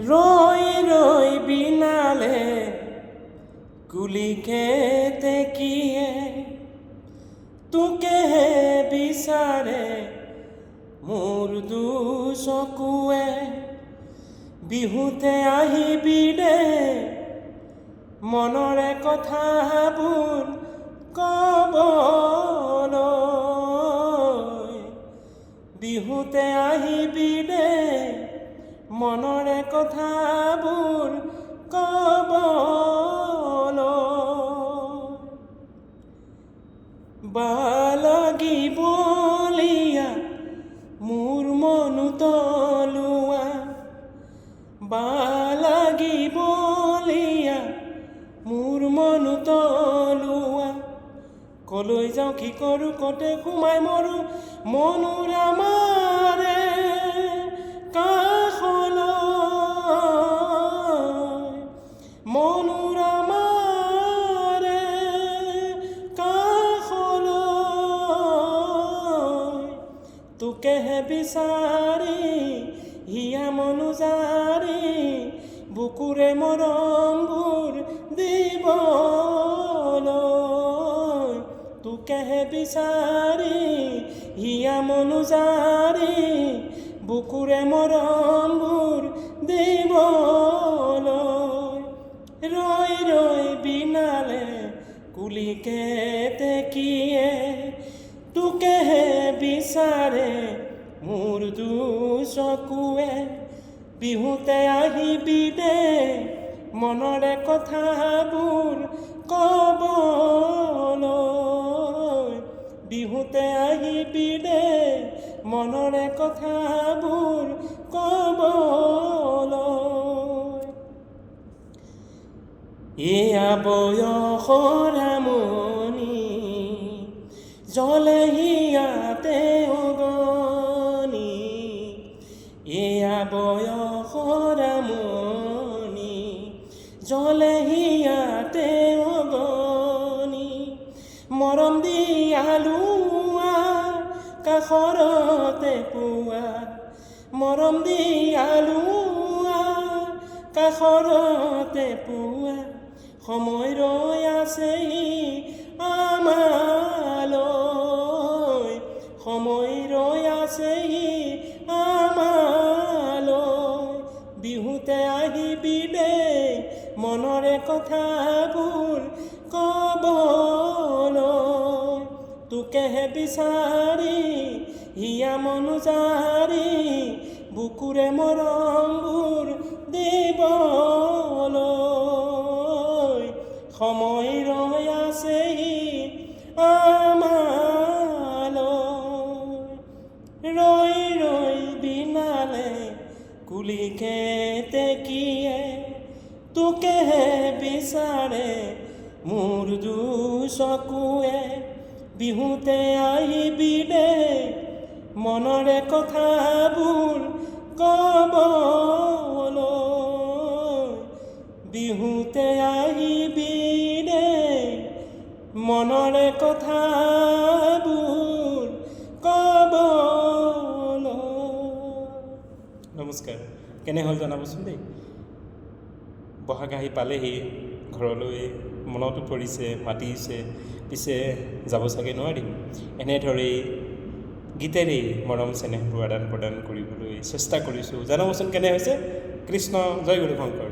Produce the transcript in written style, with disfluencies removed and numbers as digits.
ৰই ৰই বিনালে কুলি খেতে কিয়ে তোকে হে বিচাৰে মোৰ দুচকুৱে বিহুতে আহিবি দে মনৰে কথাবোৰ কবলৈ বিহুতে আহিবি দে মনৰে কথাবোৰ কবলৈ বালাগিবলীয়া মোৰ মনো তলুৱা বালাগিবলীয়া মোৰ মনো তলুৱা কলৈ যাওঁ কি কৰোঁ কতে সোমাই মৰো মনুৰ আমাৰে কাষলৈ মনুৰ আমাৰে কাষলৈ তোকেহে বিচাৰি হিয়া মনো জাৰি বুকুৰে মৰমবোৰ দিবলৈ তোকেহে বিচাৰি হিয়া মনো জাৰি বুকুৰে মৰমবোৰ দিবলৈ ৰৈ ৰৈ বিনালে কুলি খেতে কিয়ে তোকেহে বিচাৰে মোৰ দুচকুৱে বিহুতে আহিবি দে মনৰে কথাবোৰ কবলৈ বিহুতে আহিবি দে মনৰে কথাবোৰ কবলৈ এয়া বয়সৰ আমনি জ্বলে হিয়াতে অগনি এয়া বয়সৰ আমনি জ্বলে হিয়াতে অগনি মৰম দিয়ালুৱা কাষৰতে পোৱা মৰম দিয়ালুৱা কাষৰতে পোৱা সময় ৰৈ আছেহি আমালৈ সময় ৰৈ আছেহি আমালৈ বিহুতে আহিবি দে মনৰে কথাবোৰ কবলৈ তোকেহে বিচাৰি হিয়া মনো জাৰি বুকুৰে মৰমবোৰ দিবলৈ সময় ৰৈ আছেহি আমালৈ ৰৈ ৰৈ বিনালে কুলি খেতে কিয়ে তোকেহে বিচাৰে মোৰ দুচকুৱে বিহুতে আহিবি দে মনৰে কথাবোৰ কবলৈ বিহুতে আহিবি দে মনৰে কথাবোৰ কবলৈ নমস্কাৰ কেনে হ'ল জনাবচোন দেই বহাগ আহি পালেহি ঘৰলৈ মনতো পৰিছে মাতিছে পিছে যাব চাগে নোৱাৰিম এনেদৰেই গীতেৰেই মৰম চেনেহবোৰ আদান প্ৰদান কৰিবলৈ চেষ্টা কৰিছোঁ জনাবচোন কেনে হৈছে কৃষ্ণ জয় গুৰু শংকৰ